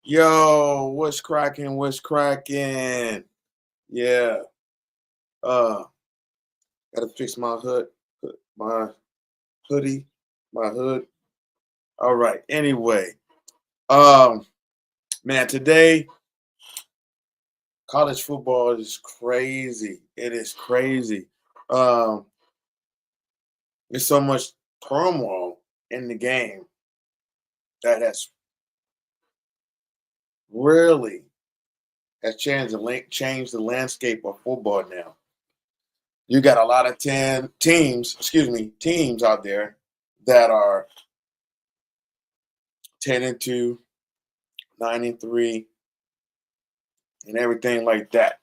Yo, what's cracking? What's cracking? Yeah. Uh, gotta fix my my hoodie, my hood. All right. Anyway, um, man, today college football is crazy. It is crazy. Um, there's so much turmoil in the game that has really has changed the landscape of football now. You got a lot of teams out there that are 10-2, 9-3, and everything like that.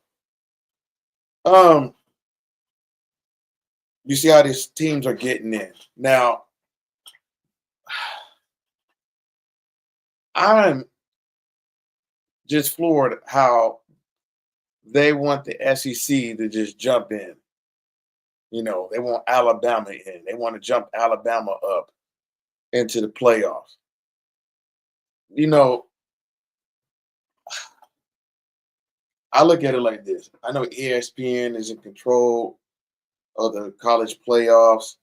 Um, you see how these teams are getting in. Now, I'm just floored how they want the SEC to just jump in. They want Alabama in. They want to jump Alabama up into the playoffs. You know, I look at it like this. I know ESPN is in control of the college playoffs,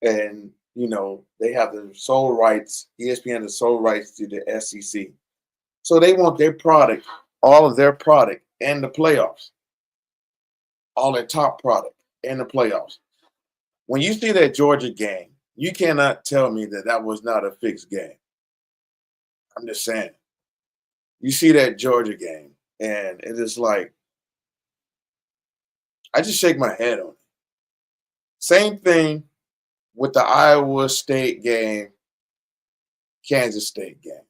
and they have the sole rights. ESPN has sole rights to the SEC, so they want their product, all of their product, in the playoffs, all their top product in the playoffs. When you see that Georgia game, you cannot tell me that that was not a fixed game. I'm just saying. You see that Georgia game, and it is like I just shake my head on it. Same thing with the Iowa State game, Kansas State game.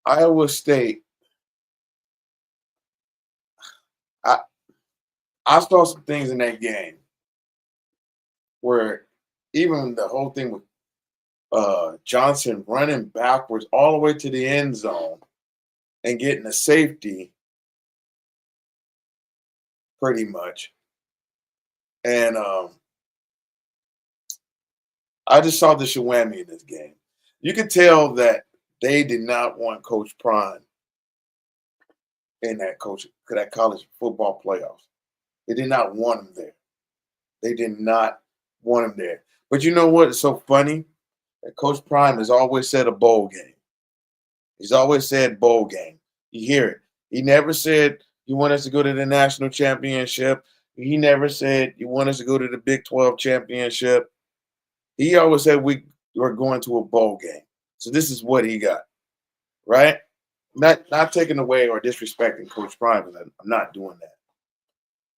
Iowa State, I I saw some things in that game where even the whole thing with Johnson running backwards all the way to the end zone and getting a safety, pretty much. And I just saw the Shawami in this game. You could tell that they did not want Coach Prime in that college football playoffs. They did not want him there. They did not want him there. But you know what is so funny? That Coach Prime has always said a bowl game. He's always said bowl game. You hear it. He never said you want us to go to the national championship. He never said you want us to go to the Big 12 championship. He always said we were going to a bowl game. So this is what he got, right? Not taking away or disrespecting Coach Prime. I'm not doing that.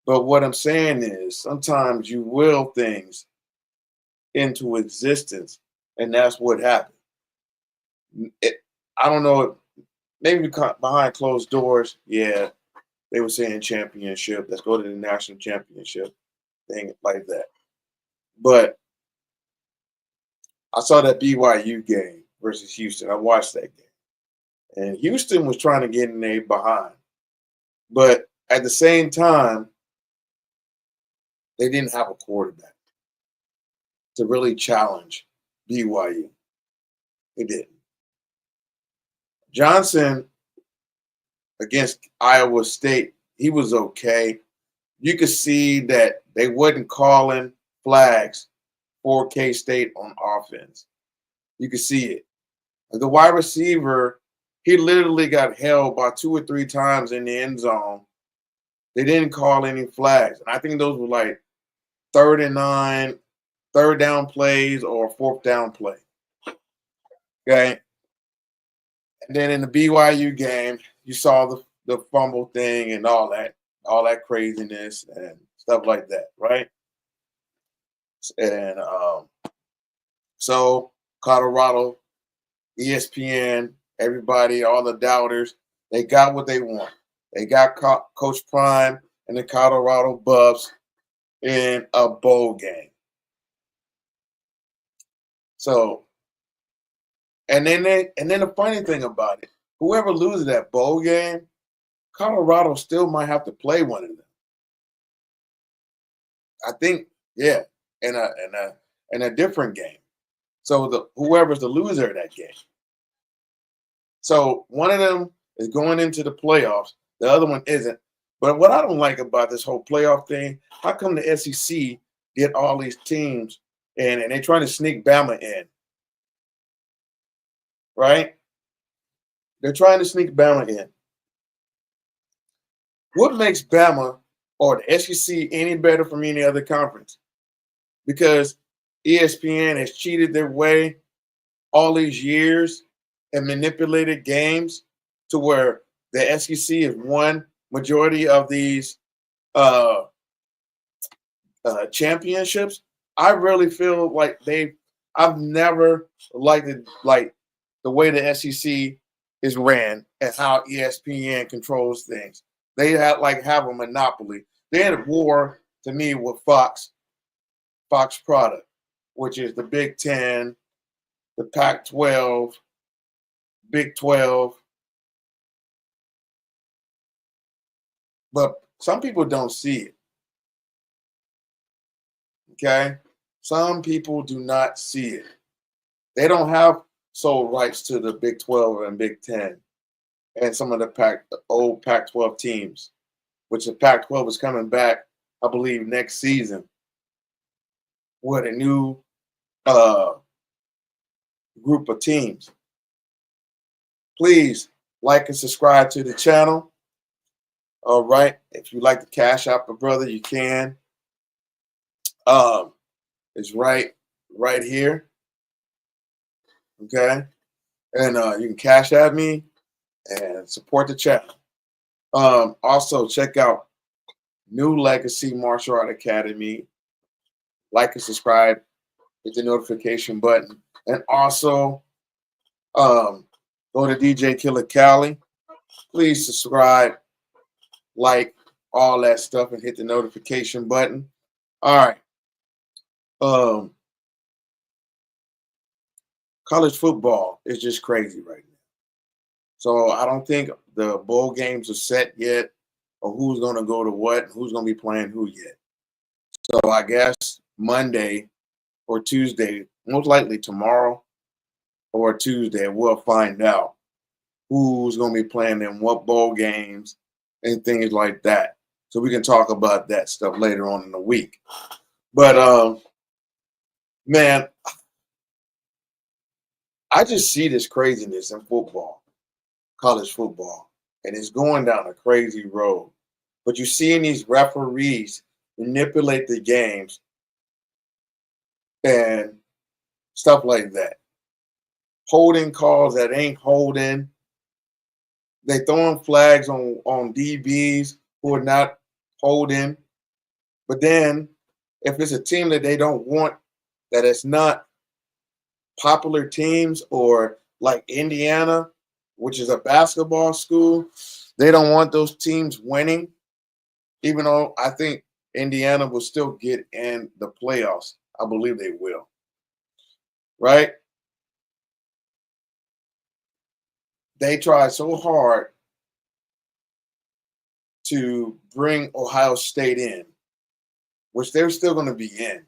But what I'm saying is sometimes you will things into existence, and that's what happened. It, I don't know. Maybe behind closed doors, yeah, they were saying championship. Let's go to the national championship thing like that. But I saw that BYU game versus Houston. I watched that game, and Houston was trying to get in a behind, but at the same time, they didn't have a quarterback to really challenge BYU. They didn't. Johnson against Iowa State, he was okay. You could see that they wasn't calling flags for K State on offense. You could see it. The wide receiver, he literally got held by 2 or 3 times in the end zone. They didn't call any flags. And I think those were like 3rd and 9, third down plays or fourth down play. Okay. And then in the BYU game, you saw the fumble thing and all that craziness and stuff like that, right? And so Colorado, ESPN, everybody, all the doubters, they got what they want. They got Coach Prime and the Colorado Buffs in a bowl game. So, and then the funny thing about it, whoever loses that bowl game, Colorado still might have to play one of them. I think, yeah, in a different game. So the whoever's the loser of that game. So one of them is going into the playoffs. The other one isn't. But what I don't like about this whole playoff thing, how come the SEC get all these teams and they're trying to sneak Bama in, right? They're trying to sneak Bama in. What makes Bama or the SEC any better from any other conference? Because ESPN has cheated their way all these years and manipulated games to where the SEC has won majority of these uh, championships. I really feel like I've never liked it, like the way the SEC is ran and how ESPN controls things. They have a monopoly. They had a war to me with Fox product, which is the Big Ten, the Pac-12, Big 12. But some people don't see it. Okay? Some people do not see it. They don't have sole rights to the Big 12 and Big 10 and some of the old Pac-12 teams, which the Pac-12 is coming back, I believe, next season with a new uh, group of teams. Please like and subscribe to the channel. All right. If you like to cash out a brother, you can. It's right here. Okay. And you can cash at me and support the channel. Also, check out New Legacy Martial Art Academy. Like and subscribe, hit the notification button. And also, go to DJ Killer Cali. Please subscribe, like, all that stuff, and hit the notification button. All right. College football is just crazy right now. So I don't think the bowl games are set yet, or who's going to go to what, and who's going to be playing who yet. So I guess Monday or Tuesday, most likely tomorrow or Tuesday, we'll find out who's going to be playing in what bowl games and things like that. So we can talk about that stuff later on in the week. But man, I just see this craziness in football, college football, and it's going down a crazy road. But you're seeing these referees manipulate the games and stuff like that. Holding calls that ain't holding. They throwing flags on DBs who are not holding. But then if it's a team that they don't want, that it's not popular teams, or like Indiana, which is a basketball school, they don't want those teams winning, even though I think Indiana will still get in the playoffs. I believe they will. Right? They tried so hard to bring Ohio State in, which they're still going to be in,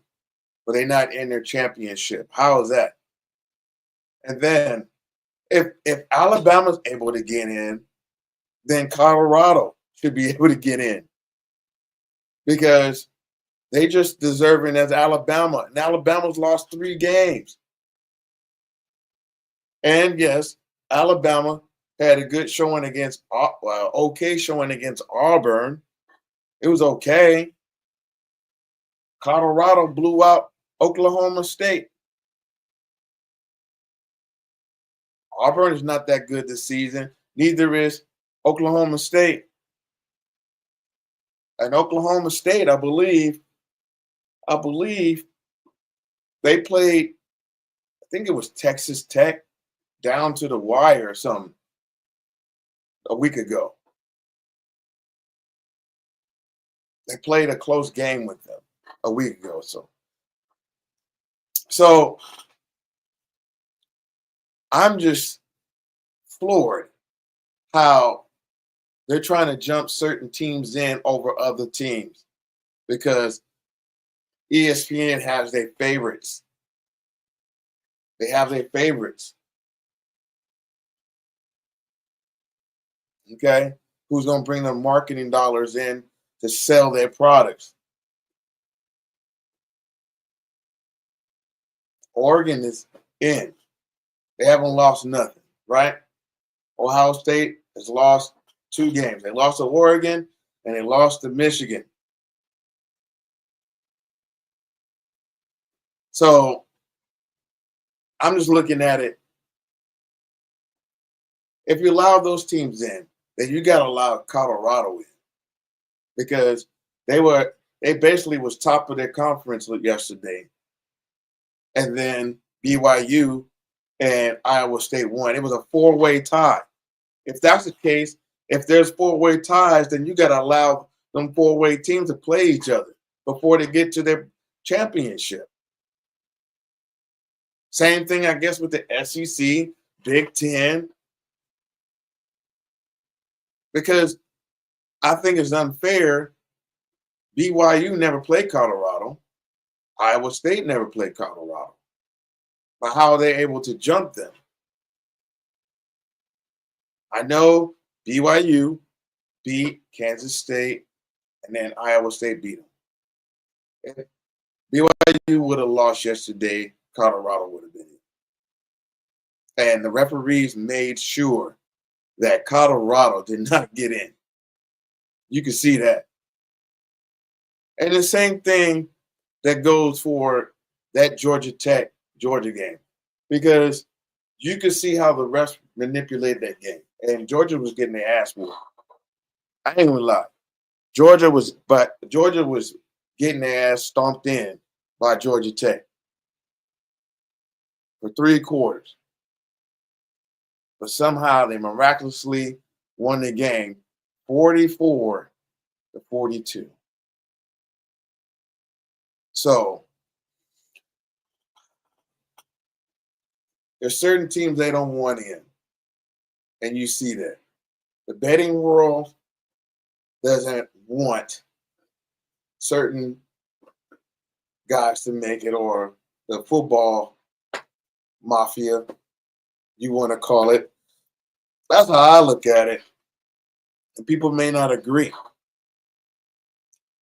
but they're not in their championship. How is that? And then if Alabama's able to get in, then Colorado should be able to get in, because they just deserving as Alabama. And Alabama's lost 3 games. And yes, Alabama had a good showing against, okay showing against Auburn. It was okay. Colorado blew out Oklahoma State. Auburn is not that good this season. Neither is Oklahoma State. And Oklahoma State, I believe they played, I think it was Texas Tech down to the wire or something a week ago. They played a close game with them a week ago or so. So I'm just floored how they're trying to jump certain teams in over other teams, because ESPN has their favorites. They have their favorites. Okay, who's going to bring their marketing dollars in to sell their products? Oregon is in. They haven't lost nothing, right? Ohio State has lost 2 games. They lost to Oregon and they lost to Michigan. So I'm just looking at it. If you allow those teams in, then you got to allow Colorado in because they basically was top of their conference yesterday, and then BYU and Iowa State won. It was a 4-way tie. If that's the case, if there's 4-way ties, then you got to allow them 4-way teams to play each other before they get to their championship. Same thing, I guess, with the SEC, Big Ten, because I think it's unfair. BYU never played Colorado. Iowa State never played Colorado. But how are they able to jump them? I know BYU beat Kansas State, and then Iowa State beat them. If BYU would have lost yesterday, Colorado would have been in. And the referees made sure that Colorado did not get in. You can see that. And the same thing that goes for that Georgia Tech Georgia game, because you could see how the refs manipulated that game. And Georgia was getting their ass whooped. I ain't gonna lie. Georgia was getting their ass stomped in by Georgia Tech for 3 quarters. But somehow they miraculously won the game 44-42. So there's certain teams they don't want in. And you see that. The betting world doesn't want certain guys to make it, or the football mafia, you want to call it. That's how I look at it. And people may not agree.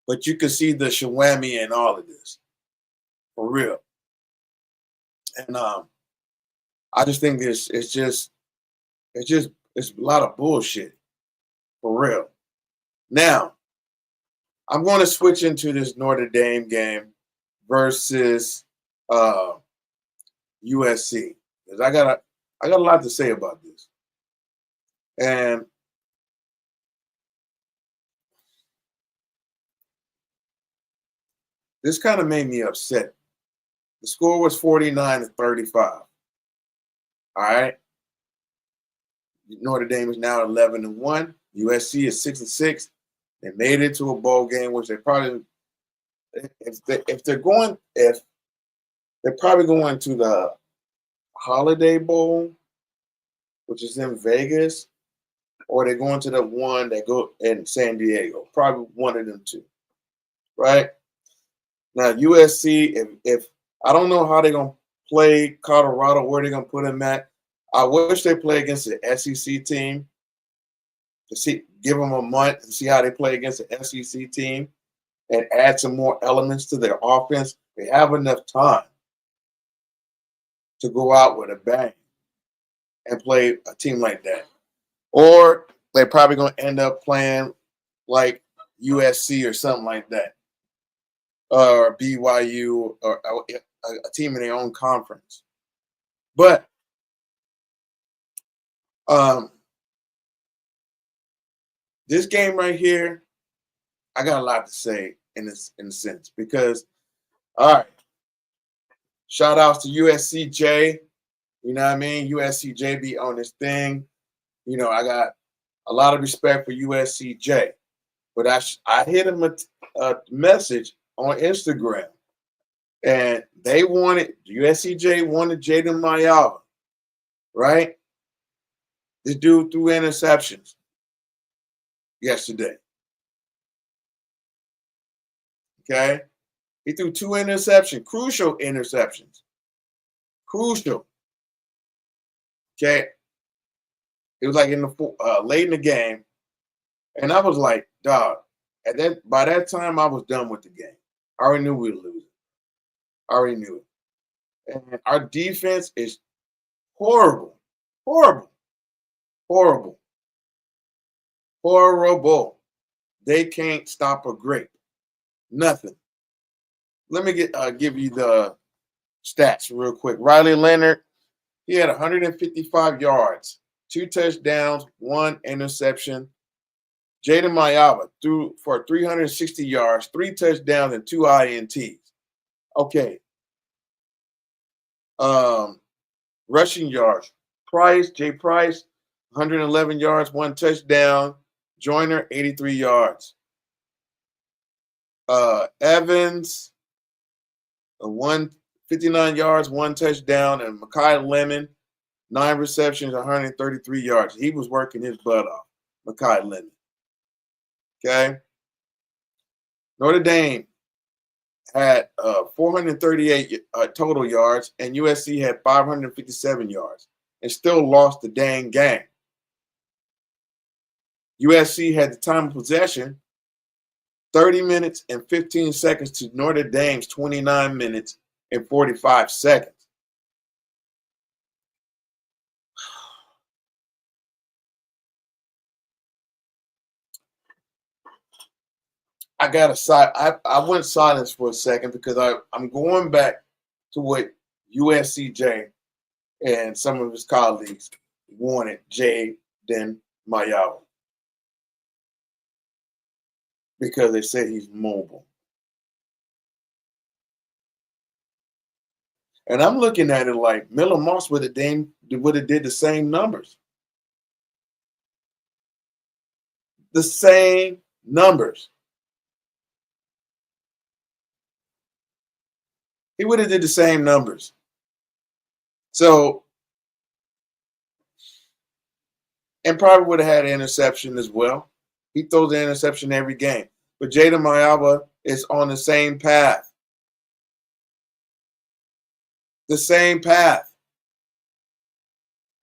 But you can see the shawami in all of this. For real. And I just think it's a lot of bullshit. For real. Now, I'm going to switch into this Notre Dame game versus USC, because I got a lot to say about this. And this kind of made me upset. The score was 49-35. All right. Notre Dame is now 11-1. USC is 6-6. They made it to a bowl game, which they probably, if they're probably going to the Holiday Bowl, which is in Vegas, or they're going to the one that go in San Diego. Probably one of them two, right? Now USC, if I don't know how they're gonna play Colorado, where they're gonna put them at. I wish they play against the SEC team to give them a month and see how they play against the SEC team and add some more elements to their offense. They have enough time to go out with a bang and play a team like that. Or they're probably going to end up playing like USC or something like that, or BYU, or a team in their own conference. But this game right here, I got a lot to say in a sense, because, all right, shout outs to USCJ. You know what I mean? USCJ be on this thing. You know, I got a lot of respect for USCJ. But I hit him a message on Instagram, and USCJ wanted Jaden Mayava, right? This dude threw interceptions yesterday. Okay? He threw 2 interceptions, crucial interceptions. Crucial. Okay? It was like in the late in the game, and I was like, dog. By that time, I was done with the game. I already knew we were losing. I already knew it. And our defense is horrible, horrible, horrible, horrible. They can't stop a grape. Nothing. Let me give you the stats real quick. Riley Leonard, he had 155 yards, 2 touchdowns, 1 interception. Jaden Mayava threw for 360 yards, 3 touchdowns, and 2 INTs. Okay. Rushing yards. Jay Price, 111 yards, 1 touchdown. Joyner, 83 yards. Evans, 59 yards, 1 touchdown, and Mekhi Lemon, 9 receptions, 133 yards. He was working his butt off, Mekhi Lemon. Okay. Notre Dame had 438 total yards, and USC had 557 yards, and still lost the dang game. USC had the time of possession 30 minutes and 15 seconds to Notre Dame's 29 minutes and 45 seconds. I got I went silent for a second because I'm going back to what USCJ and some of his colleagues wanted Jaden Mayava, because they said he's mobile. And I'm looking at it like Miller Moss would have did the same numbers. The same numbers. He would have did the same numbers. So, and probably would have had an interception as well. He throws an interception every game. But Jaden Mayava is on the same path. The same path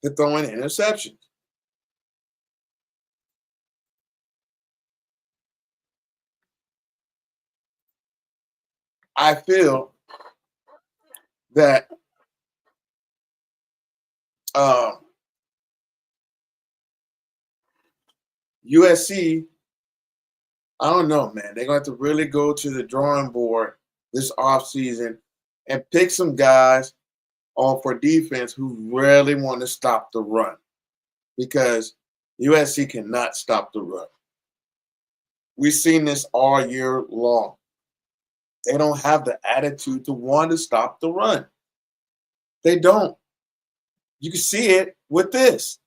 to throwing interceptions. I feel that USC, I don't know, man. They're going to have to really go to the drawing board this offseason and pick some guys on for defense who really want to stop the run, because USC cannot stop the run. We've seen this all year long. They don't have the attitude to want to stop the run. They don't. You can see it with this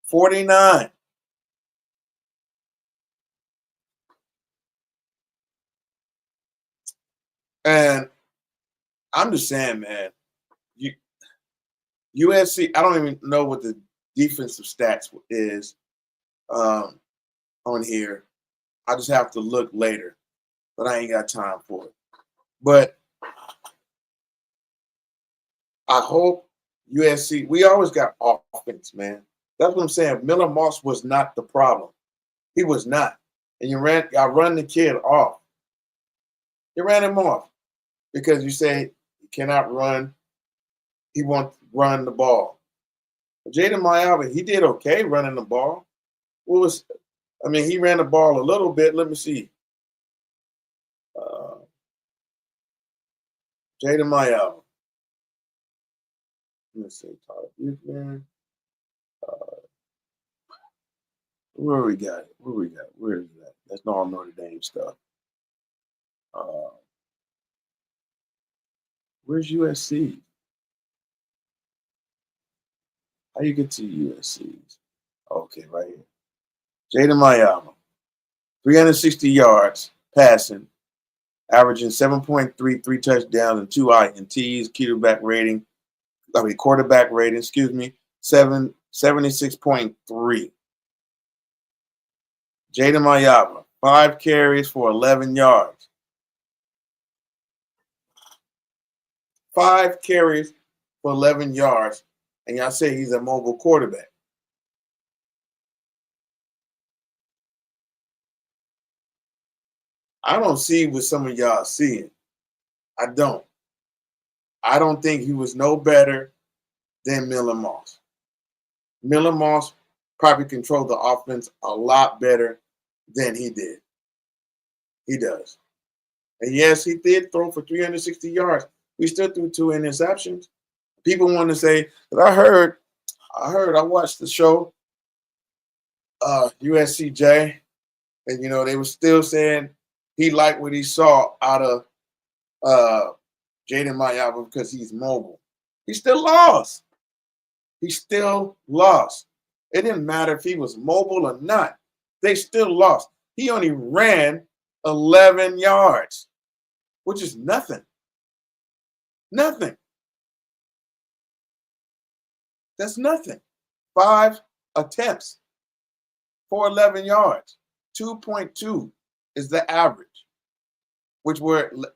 49. And I'm just saying, man, USC, I don't even know what the defensive stats is on here. I just have to look later, but I ain't got time for it. But I hope USC, we always got offense, man. That's what I'm saying. Miller Moss was not the problem. He was not. And I run the kid off. You ran him off because you say he cannot run. He won't run the ball. Jaden Mayava, he did okay running the ball. He ran the ball a little bit. Let me see. Jaden Mayava. Let me see. Where we got it? Where is that? That's not all Notre Dame stuff. Where's USC? How you get to USC's? Okay, right here. Jaden Mayava, 360 yards passing, averaging 7.3, 3 touchdowns and 2 INTs. Quarterback rating, 76.3. Jaden Mayava, 5 carries for 11 yards. 5 carries for 11 yards, and y'all say he's a mobile quarterback. I don't see what some of y'all seeing. I don't. I don't think he was no better than Miller Moss. Miller Moss probably controlled the offense a lot better than he did. He does. And yes, he did throw for 360 yards. We still threw 2 interceptions. People want to say, because I watched the show, USCJ, and they were still saying he liked what he saw out of Jaden Mayaba because he's mobile. He still lost. He still lost. It didn't matter if he was mobile or not. They still lost. He only ran 11 yards, which is nothing. Nothing. That's nothing. 5 attempts for 11 yards. 2.2 is the average, which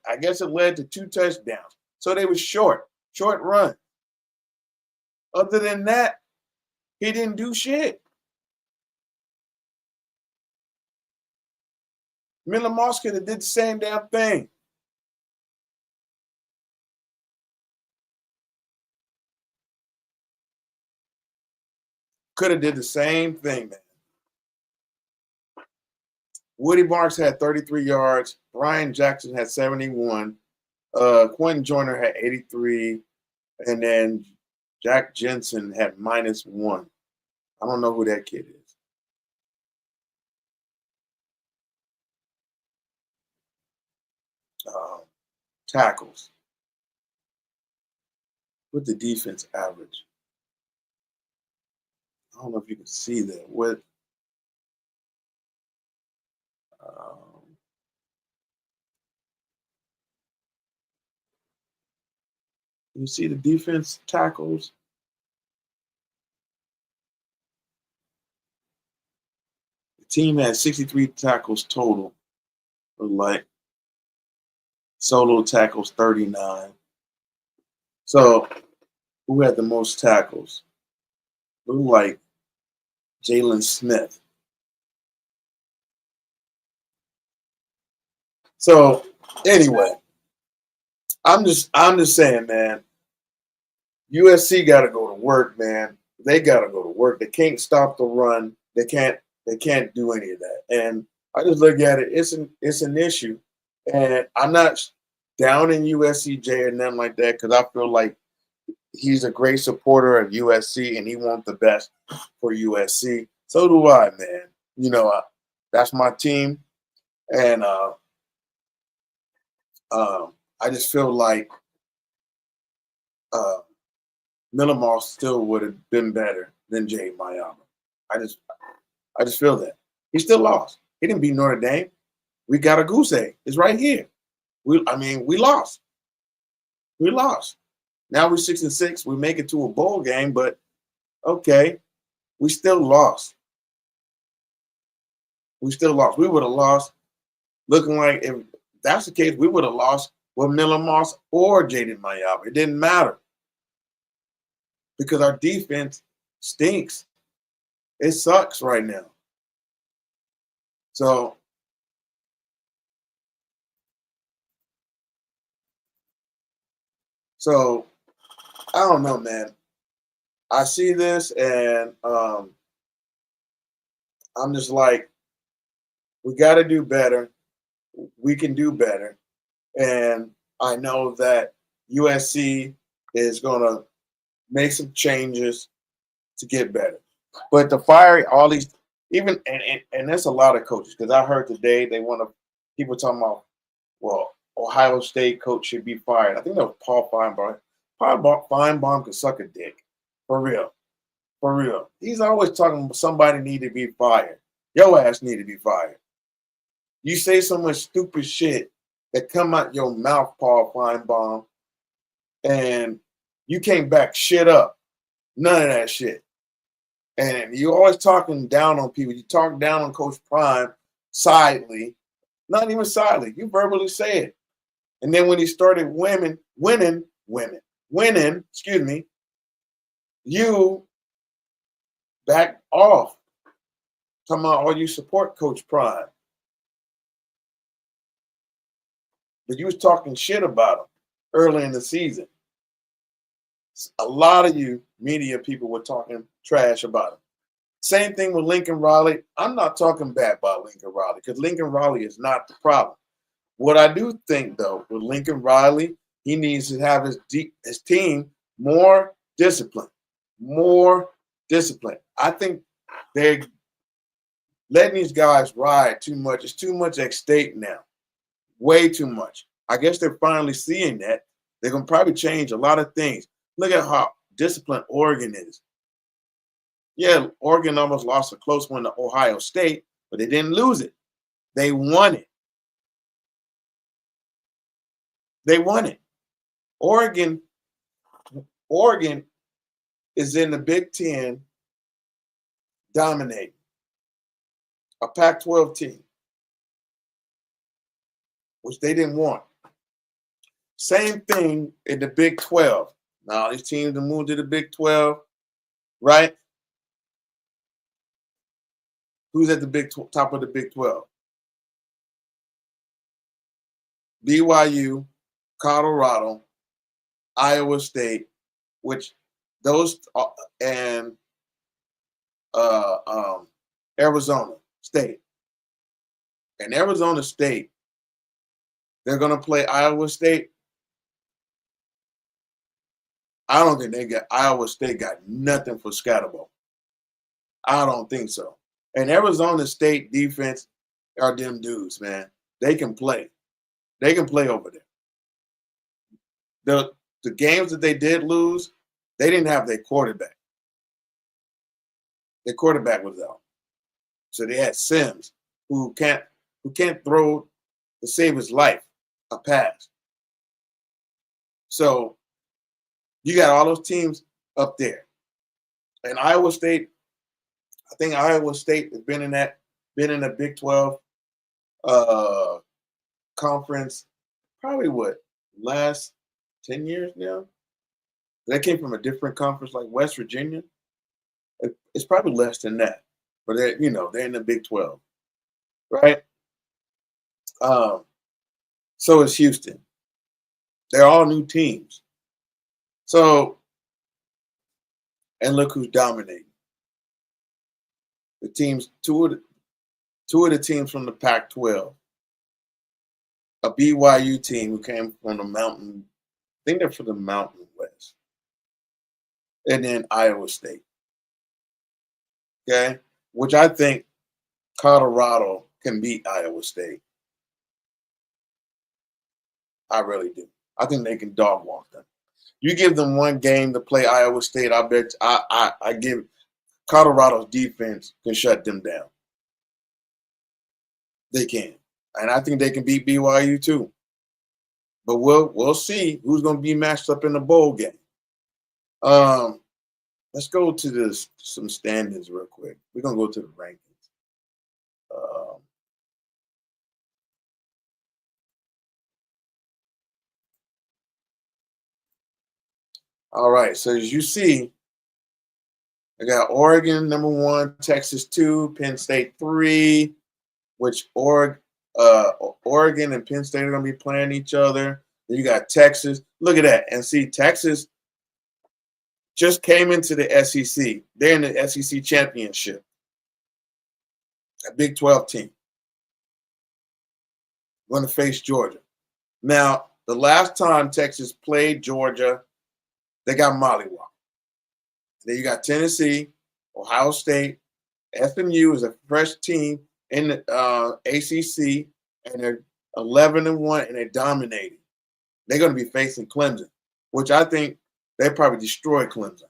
I guess it led to 2 touchdowns. So they were short run. Other than that, he didn't do shit. Miller Moss could have did the same damn thing. Could have did the same thing, man. Woody Marks had 33 yards. Brian Jackson had 71. Quentin Joyner had 83. And then Jack Jensen had -1. I don't know who that kid is. Tackles. What the defense average? I don't know if you can see that. What? You see the defense tackles? The team had 63 tackles total. Like solo tackles 39. So who had the most tackles? Looked like Jalen Smith. So anyway, I'm just saying, man. USC got to go to work, man. They got to go to work. They can't stop the run. They can't do any of that. And I just look at it. It's an issue, and I'm not down in USCJ or nothing like that because I feel like he's a great supporter of USC and he wants the best for USC. So do I, man. That's my team, and I just feel like Miller Moss still would have been better than Jay Mayama. I just feel that he still lost. He didn't beat Notre Dame. We got a goose egg. It's right here. We lost. We lost. Now we're 6-6. We make it to a bowl game, but okay, we still lost. We still lost. We would have lost. Looking like if that's the case, we would have lost with Miller Moss or Jaden Mayaba. It didn't matter because our defense stinks. It sucks right now. So I don't know, man. I see this and I'm just like, we got to do better. We can do better. And I know that USC is going to make some changes to get better. But to fire all these, even, and there's a lot of coaches, because I heard today they want to, people talking about, well, Ohio State coach should be fired. I think that was Paul Feinbaum. Paul Feinbaum could suck a dick. For real. For real. He's always talking about somebody need to be fired. Your ass need to be fired. You say so much stupid shit that come out your mouth, Paul Feinbaum, and you can't back shit up. None of that shit. And you always talking down on people. You talk down on Coach Prime sidely. Not even sidely. You verbally say it. And then when he started winning, you back off. Talking about, oh, you support Coach Prime. but you was talking shit about them early in the season. A lot of you media people were talking trash about him. Same thing with Lincoln Riley. I'm not talking bad about Lincoln Riley because Lincoln Riley is not the problem. What I do think, though, with Lincoln Riley, he needs to have his team more disciplined. More disciplined. I think they're letting these guys ride too much. It's too much at stake now. Way too much. I guess they're finally seeing that. They're going to probably change a lot of things. Look at how disciplined Oregon is. Yeah, Oregon almost lost a close one to Ohio State, but they didn't lose it. They won it. They won it. Oregon is in the Big Ten dominating a Pac-12 team, which they didn't want. Same thing in the Big 12. Now these teams have moved to the Big 12, right? Who's at the top of the Big 12? BYU, Colorado, Iowa State, which those and Arizona State. And Arizona State, they're going to play Iowa State. I don't think Iowa State got nothing for Scatterbo. I don't think so. And Arizona State defense are them dudes, man. They can play. They can play over there. The games that they did lose, they didn't have their quarterback. Their quarterback was out. So they had Sims, who can't throw to save his life a pass. So you got all those teams up there. And Iowa State, I think Iowa State has been in the Big 12 conference probably last 10 years now. They came from a different conference like West Virginia. It's probably less than that, but they're in the Big 12, right? So is Houston. They're all new teams. So, and look who's dominating. The teams, two of the teams from the Pac-12. A BYU team who came from the Mountain, I think they're from the Mountain West. And then Iowa State. Okay? Which I think Colorado can beat Iowa State. I really do. I think they can dog walk them. You give them one game to play Iowa State, I bet I give Colorado's defense can shut them down. They can. And I think they can beat BYU too. But we'll see who's going to be matched up in the bowl game. Let's go to some standings real quick. We're going to go to the rankings. All right. So as you see, I got Oregon number 1, Texas 2, Penn State 3, which Oregon and Penn State are going to be playing each other. Then you got Texas. Look at that. And see, Texas just came into the SEC. They're in the SEC championship. A Big 12 team. Going to face Georgia. Now, the last time Texas played Georgia, they got mollywopped. Then you got Tennessee, Ohio State, SMU is a fresh team in the ACC, and they're 11-1, and they're dominating. They're going to be facing Clemson, which I think they probably destroy Clemson,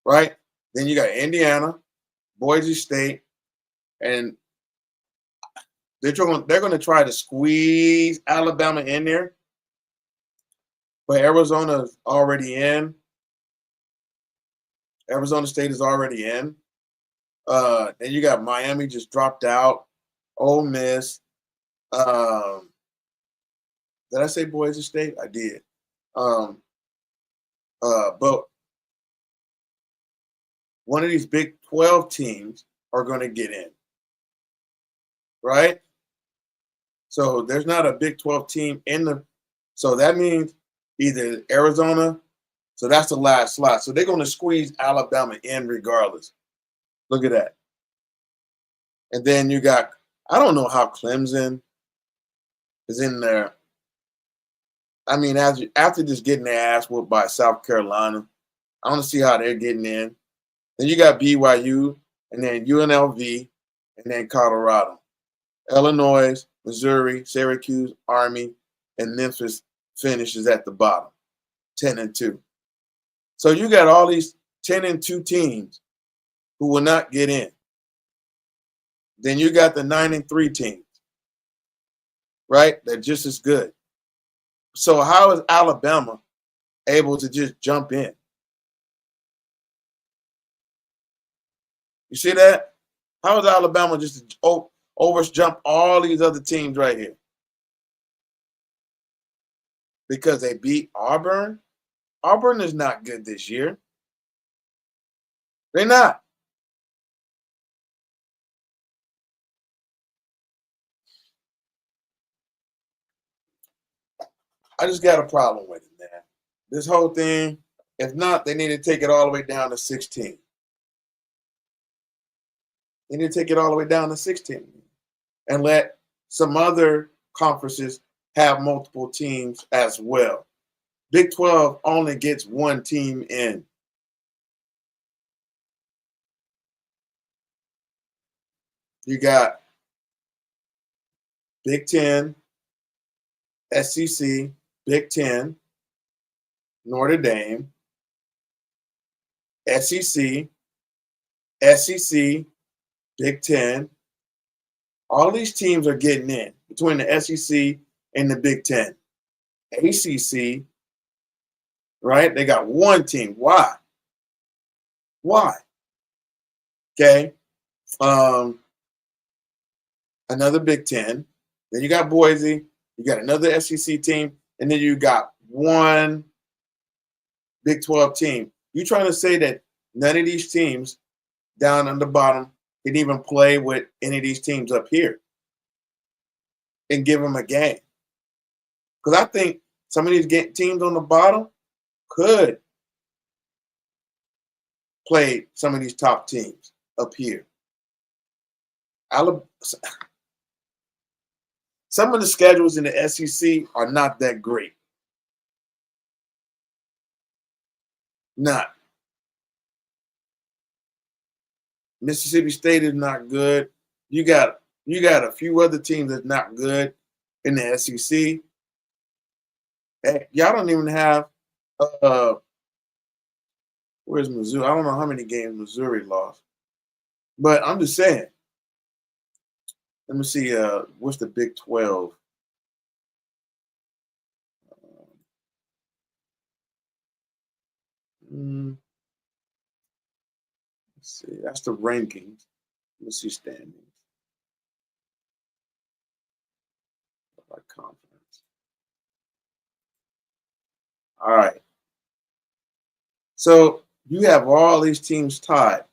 right? Then you got Indiana, Boise State, and they're going to try to squeeze Alabama in there, but Arizona's already in. Arizona State is already in. Then you got Miami just dropped out. Ole Miss. Did I say Boise State? I did. But one of these Big 12 teams are going to get in, right? So there's not a Big 12 team in the. So that means either Arizona. So that's the last slot. So they're going to squeeze Alabama in regardless. Look at that. And then you got. I don't know how Clemson is in there. I mean, after just getting their ass whooped by South Carolina, I want to see how they're getting in. Then you got BYU, and then UNLV, and then Colorado, Illinois, Missouri, Syracuse, Army, and Memphis finishes at the bottom, 10-2. So you got all these 10-2 teams who will not get in. Then you got the 9-3 teams, right? They're just as good. So how is Alabama able to just jump in? You see that? How is Alabama just over jump all these other teams right here? Because they beat Auburn? Auburn is not good this year. They're not. I just got a problem with it, man. This whole thing, if not, they need to take it all the way down to 16. They need to take it all the way down to 16 and let some other conferences have multiple teams as well. Big 12 only gets one team in. You got Big 10, SEC, Big 10, Notre Dame, SEC, SEC, Big 10. All these teams are getting in between the SEC and the Big 10. ACC, right? They got one team. Why? Why? Okay. Another Big 10. Then you got Boise. You got another SEC team. And then you got one Big 12 team. You trying to say that none of these teams down on the bottom can even play with any of these teams up here and give them a game? Because I think some of these teams on the bottom could play some of these top teams up here. Some of the schedules in the SEC are not that great. Not. Mississippi State is not good. You got a few other teams that's not good in the SEC. Hey, y'all don't even have where's Missouri? I don't know how many games Missouri lost. But I'm just saying. Let me see what's the Big 12? Let's see. That's the rankings. Let's see standings. By conference. All right. So you have all these teams tied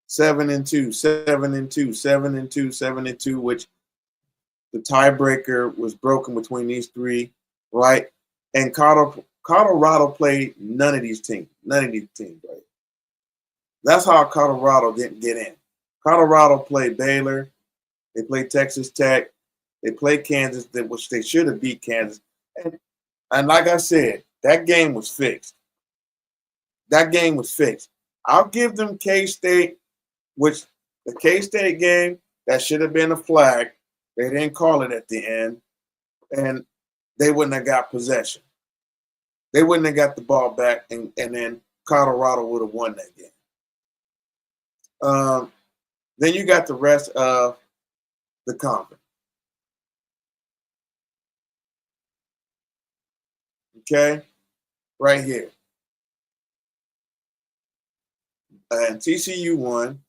7-2, 7-2, 7-2, 7-2, which the tiebreaker was broken between these three, right? And Colorado played none of these teams. None of these teams played. That's how Colorado didn't get in. Colorado played Baylor. They played Texas Tech. They played Kansas, which they should have beat Kansas. And like I said, that game was fixed. That game was fixed. I'll give them K-State, which the K-State game, that should have been a flag. They didn't call it at the end, and they wouldn't have got possession. They wouldn't have got the ball back, and then Colorado would have won that game. Then you got the rest of the conference. Okay? Right here. And TCU won.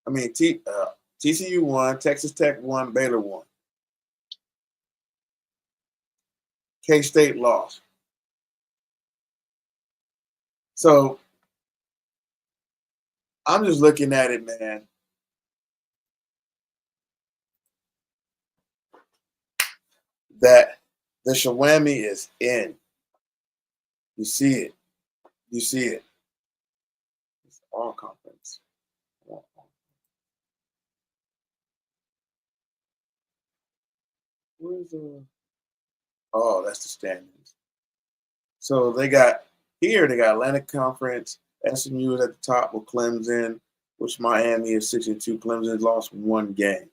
TCU won, Texas Tech won, Baylor won. K-State lost. So I'm just looking at it, man. that the Shawami is in. You see it. You see it. It's all conference. Where's the? Oh, that's the standings. So they got Atlantic Conference. SMU is at the top with Clemson, which Miami is 6-2. Clemson lost one game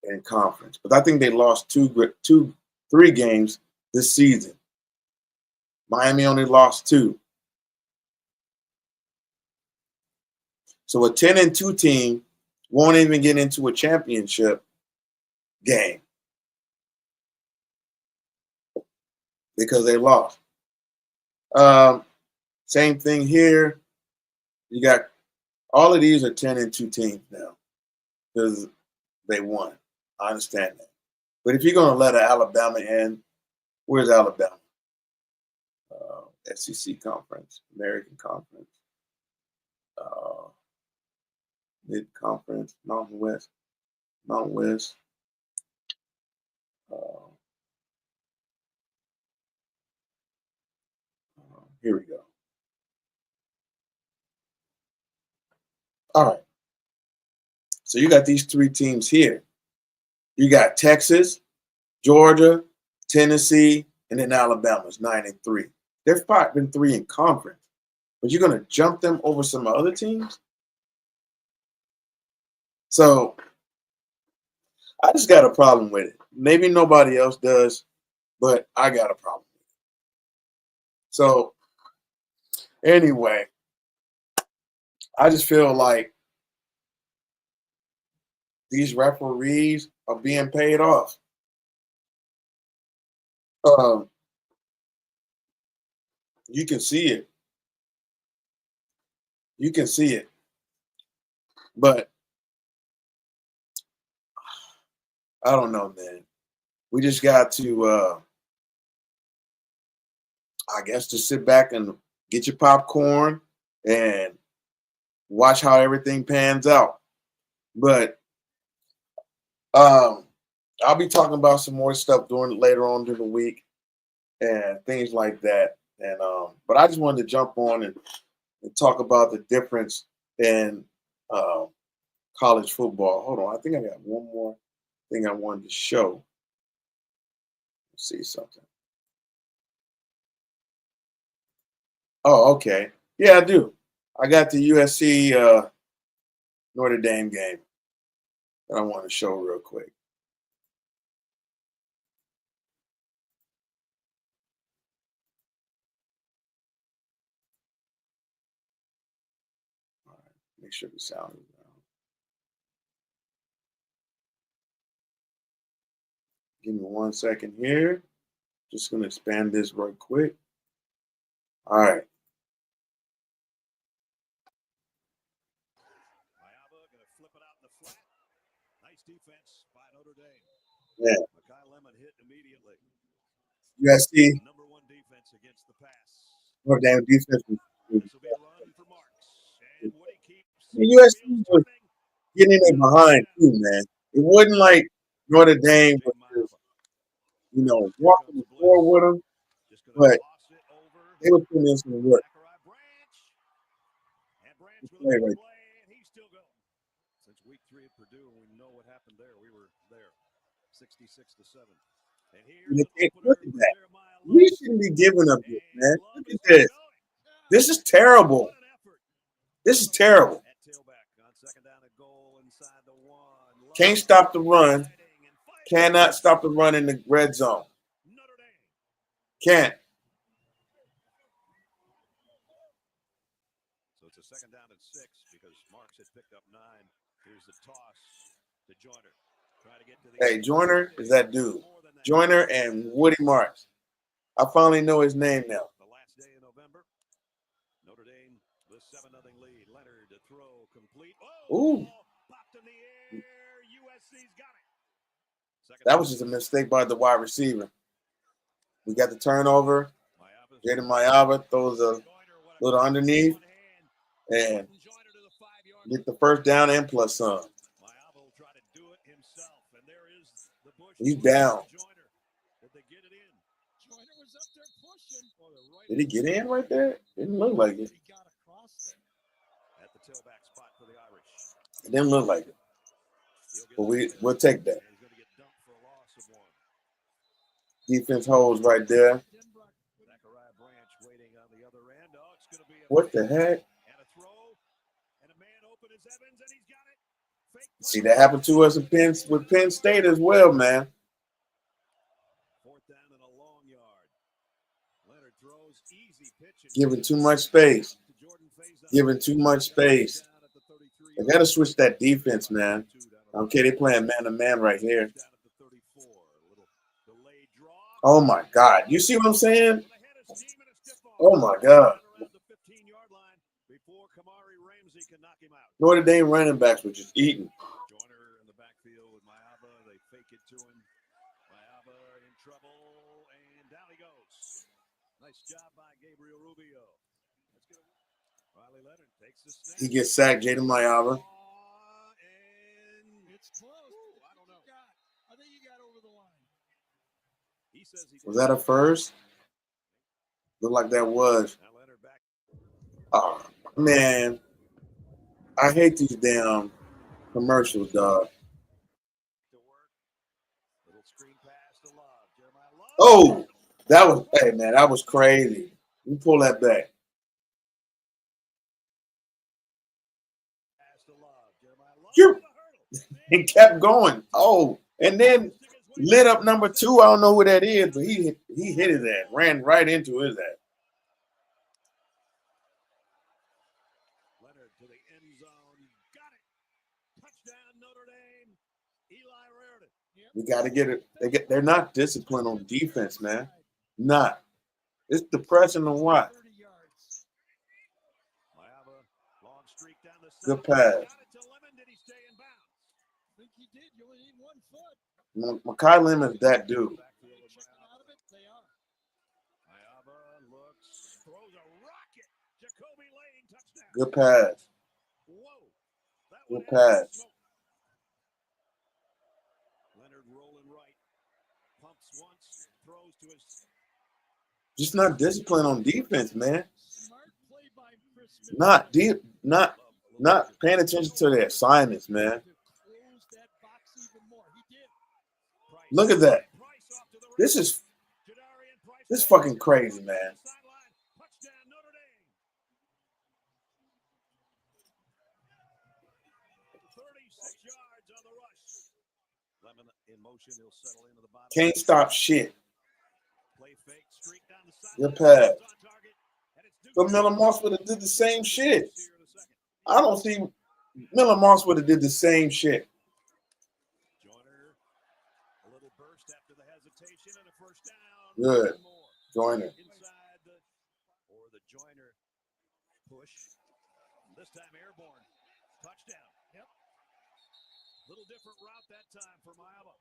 in conference, but I think they lost three games this season. Miami only lost 2. So a 10-2 team won't even get into a championship game because they lost. Same thing here. You got all of these are 10-2 teams now because they won. I understand that. But if you're going to let an Alabama in, where's Alabama? SEC Conference, American Conference, Mid Conference, Mountain West. Here we go. All right. So you got these 3 teams here. You got Texas, Georgia, Tennessee, and then Alabama's 9-3. They're 5-3 in conference, but you're going to jump them over some other teams. So I just got a problem with it. Maybe nobody else does, but I got a problem with it. So anyway, I just feel like these referees are being paid off. You can see it. You can see it. But I don't know, man. We just got to, I guess, just sit back and get your popcorn and watch how everything pans out. But I'll be talking about some more stuff later on during the week and things like that. And but I just wanted to jump on and talk about the difference in college football. Hold on, I think I got one more thing I wanted to show. Let's see something. Oh, okay. Yeah, I do. I got the USC Notre Dame game that I want to show real quick. All right, make sure the sound is down. Give me 1 second here. Just going to expand this right quick. All right. Defense by Notre Dame. Yeah. Makai Lemon hit immediately. USC. Number 1 defense against the pass. Notre Dame defense. This will be a run for Marks. And Woody keeps USC was getting it behind too, man. It wasn't like Notre Dame was just, walking the floor with them, but they were putting in some work. Play right. Since week 3 at Purdue, we know what happened there. We were there, 66-7. And look at that. We shouldn't be giving up this, man. Look at this. This is terrible. This is terrible. Can't stop the run. Cannot stop the run in the red zone. Can't. So it's a 2nd down and 6 because Marks had picked up 9. Here's the toss to Joyner. Try to get to the Hey, Joyner is that dude. Joyner and Woody Marks. I finally know his name now. The last day in November. Notre Dame with 7-0 lead. Leonard to throw complete. Ooh. Popped in the air. USC's got it. That was just a mistake by the wide receiver. We got the turnover. Jaden Mayava throws a little underneath and get the first down and plus some. Mayava will try to do it himself. And there is the Bush He's down. Did he get in right there? Didn't look like it. It didn't look like it. But we'll take that. Defense holds right there. What the heck? See, that happened to us with Penn State as well, man. Giving too much space. Giving too much space. They got to switch that defense, man. Okay, they playing man-to-man right here. Oh, my God. You see what I'm saying? Oh, my God. Notre Dame running backs were just eating. Joyner in the backfield with Mayaba. They fake it to him. Mayaba in trouble, and down he goes. Nice job by Gabriel Rubio. Let's get Riley Leonard takes the snap. He gets sacked, Jaden Mayaba. And it's close. Ooh, I don't know. I think he got over the line. He says he was that a first? Looked like that was. Oh, man. I hate these damn commercials, dog. Oh, that was, hey, man, that was crazy. Let me pull that back. He kept going. Oh, and then lit up number 2. I don't know who that is, but he hit his ass, ran right into his ass. Leonard to the end zone. Got it. Touchdown, Notre Dame. Eli Raritan. We got to get it. They're not disciplined on defense, man. Not. It's depressing to watch. Good pass. Makai Lemon is that dude. Good pass. Good pass. Leonard rolling right. Pumps once, throws to his. Just not disciplined on defense, man. Not paying attention to their assignments, man. Look at that. This is fucking crazy, man. Can't stop shit. Good pass. But Miller Moss would have did the same shit. I don't see Miller Moss would have did the same shit. Good. Joyner. Or the Joyner push. This time airborne. Touchdown. Yep. Little different route that time for Mayaba.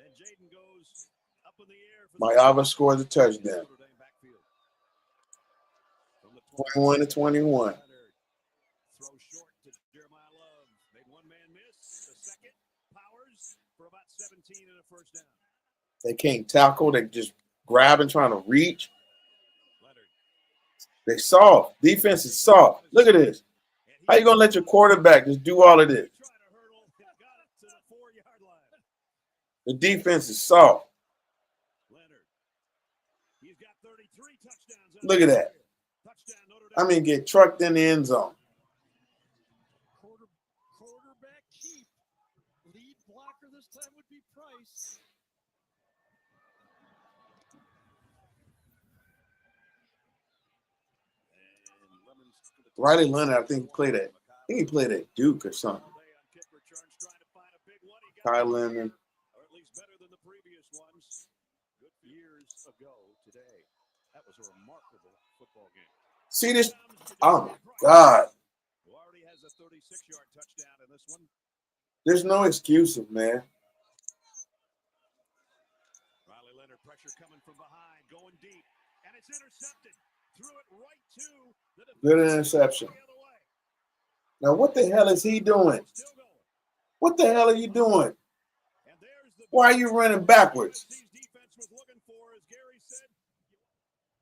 And Jaden goes up in the air. Mayaba scored the touchdown. 21-21. Throw short to Jeremiah Love. Made one man miss. The second. Powers for about 17 and a first down. They can't tackle. They just grabbing, trying to reach. They soft. Defense is soft. Look at this. How you gonna let your quarterback just do all of this? The defense is soft. Look at that. I mean, get trucked in the end zone. Quarterback keep. Lead blocker this time would be Price. Riley Leonard, I think he played at Duke or something. Kyle Leonard. Or at least better than the previous ones. Good years ago today. That was a remarkable football game. See this? Oh my God. Who already has a 36-yard touchdown in this one. There's no excuses, man. Riley Leonard pressure coming from behind, going deep, and it's intercepted. Threw it right to the good interception. Now what the hell is he doing? What the hell are you doing? Why are you running backwards? Defense was looking for, as Gary said,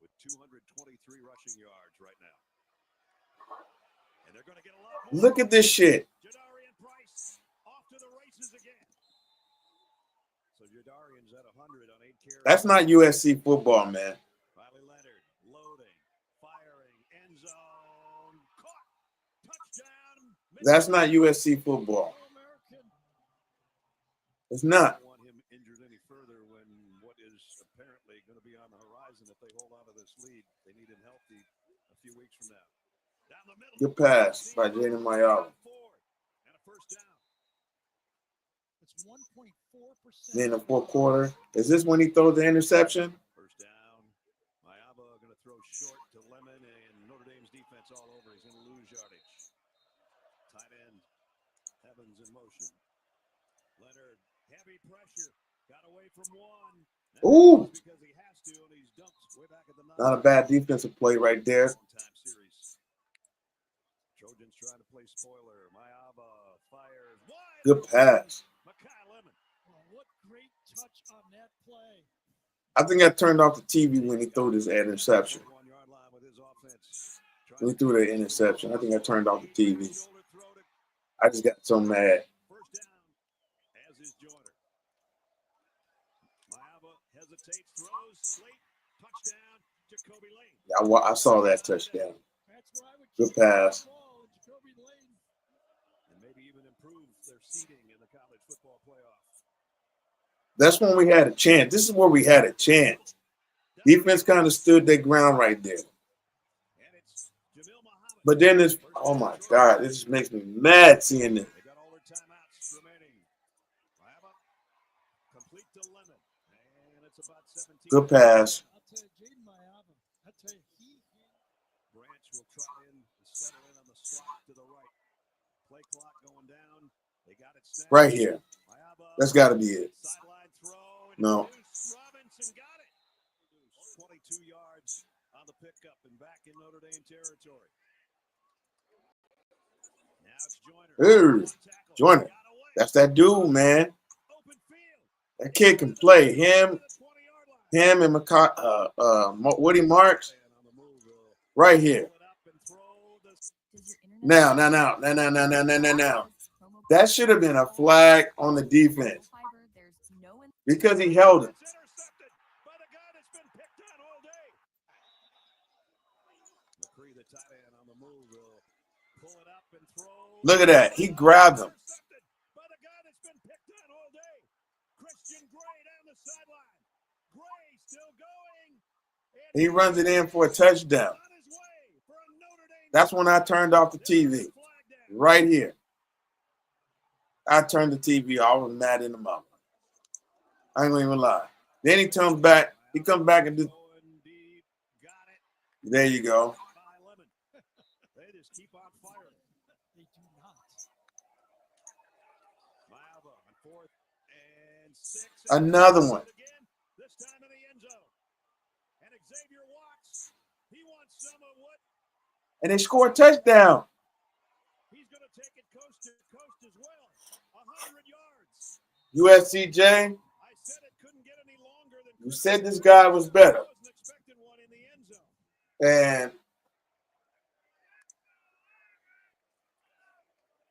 with 223 rushing yards right now. And they're going to get a lot more. Look at this shit. Jadarian Price off to the races again. So Jadarian's at 100 on 8 carries. That's not USC football, man. Riley Leonard loading, firing, end zone, caught, touchdown. That's not USC football. It's not. I don't want him injured any further when what is apparently going to be on the horizon if they hold on to this lead. They need him healthy a few weeks from now. Down the middle. Good pass by Jaden Mayala. And a first down. It's 1.4%. In the fourth quarter. Is this when he throws the interception? First down. Mayaba going to throw short to Lemon, and Notre Dame's defense all over. He's going to lose yardage. Tight end. Evans in motion. Leonard, heavy pressure. Got away from one. Ooh. Because he has to, and he's dumped way back at the Not a bad defensive play right there. Trojans trying to play spoiler. Mayaba fires. Wide Good pass. Makai Lemon. Oh, what great touch on that play. I think I turned off the TV when he threw this interception. 1 yard line with his offense. When he threw the interception, I think I turned off the TV. I just got so mad. First down, as is Joyner. Mayaba hesitates, throws, late, touchdown, Jacoby Lane. I saw that touchdown. That's where I would Good keep that pass. ball, Jacoby Lane. And maybe even improve their seeding in the college football playoff. That's when we had a chance. This is where we had a chance. Defense kind of stood their ground right there. And it's Jamil Muhammad. But then it's, oh my God, this just makes me mad seeing this. They got all their timeouts remaining. Mayaba complete to Lemon. And it's about 17. Good pass. I'll tell you, Jaden Mayaba, I'll tell you, Branch will try in and settle in on the slot to the right. Play clock going down. They got it snapped. Right here. Mayaba, That's got to be it. sideline throw. And No. Deuce Robinson got it. 22 yards on the pickup and back in Notre Dame territory. Now it's Joyner. Ooh, Joyner. That's that dude, man. Open field. That kid can play. Him and Woody Marks right here. Now. That should have been a flag on the defense because he held it. Look at that. He grabbed him. He runs it in for a touchdown. That's when I turned off the TV. Right here. I turned the TV off. I was mad in the mouth. I ain't gonna even lie. Then he comes back. He comes back and do. There you go. They just keep on firing. they do not. Mayaba on 4th and 6. Another one. This time in the end zone. And Xavier Watts, he wants some of what And they score a touchdown. he's going to take it coast to coast as well. 100 yards. USCJ, I said it couldn't get any longer than you said this guy was better. wasn't expecting one in the end zone. And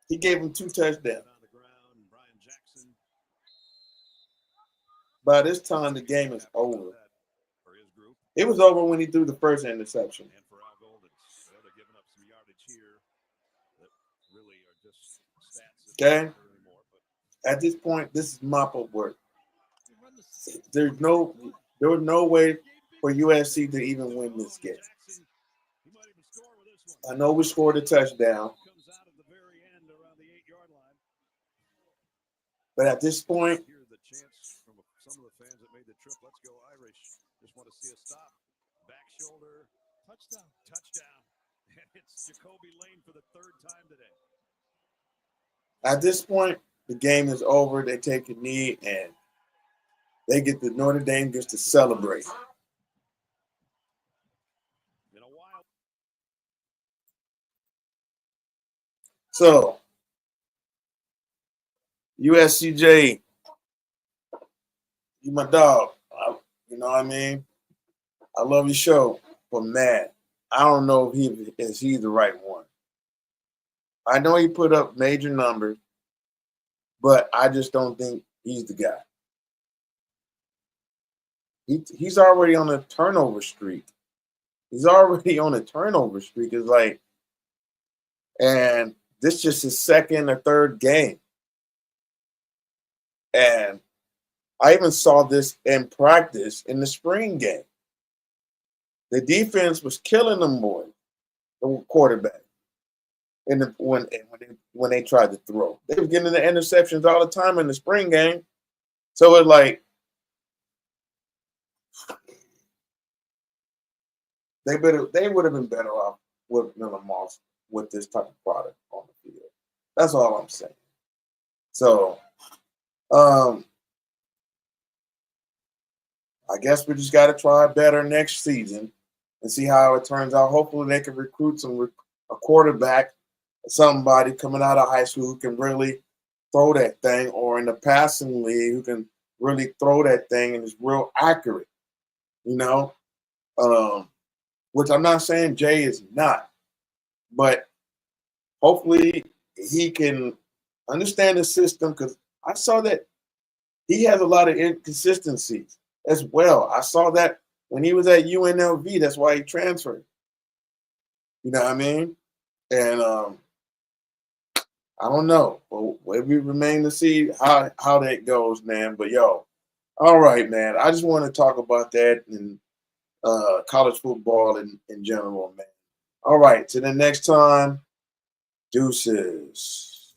he gave him 2 touchdowns. On the ground, Brian Jackson. By this time, the game is over. For his group It was over when he threw the first interception. and for Al Golden. They're giving up some yardage here that really are just stats that Okay. don't matter anymore. But At this point, this is mop-up work. They run the same There was no way for USC to even win this game. Jackson, he might even score with this one. I know we scored a touchdown, Comes out at the very end around the 8-yard line. but at this point, Hear the chants from some of the fans that made the trip. Let's go Irish. Just want to see a stop. Back shoulder. touchdown. Touchdown. And it's Jacoby Lane for the 3rd time today. at this point, the game is over. They take a knee and they get the Notre Dame gets to celebrate. In a while. So USCJ You my dog. You know what I mean? I love your show, but man, I don't know if he's the right one. I know he put up major numbers, but I just don't think he's the guy. He's already on a turnover streak. He's already on a turnover streak. It's like, and this just his second or third game. And I even saw this in practice in the spring game. The defense was killing them boys, the quarterback. And when they tried to throw, they were getting the interceptions all the time in the spring game. So it's like they would have been better off with Miller Moss with this type of product on the field. That's all I'm saying. So, I guess we just got to try better next season and see how it turns out. Hopefully, they can recruit a quarterback, somebody coming out of high school who can really throw that thing, or in the passing league who can really throw that thing and is real accurate. You know, which I'm not saying Jay is not, but hopefully he can understand the system, because I saw that he has a lot of inconsistencies as well. I saw that when he was at UNLV. That's why he transferred. You know what I mean? And I don't know. Well, we remain to see how that goes, man. But yo, all right, man. I just want to talk about that and college football in general, man. All right. Till the next time. Deuces.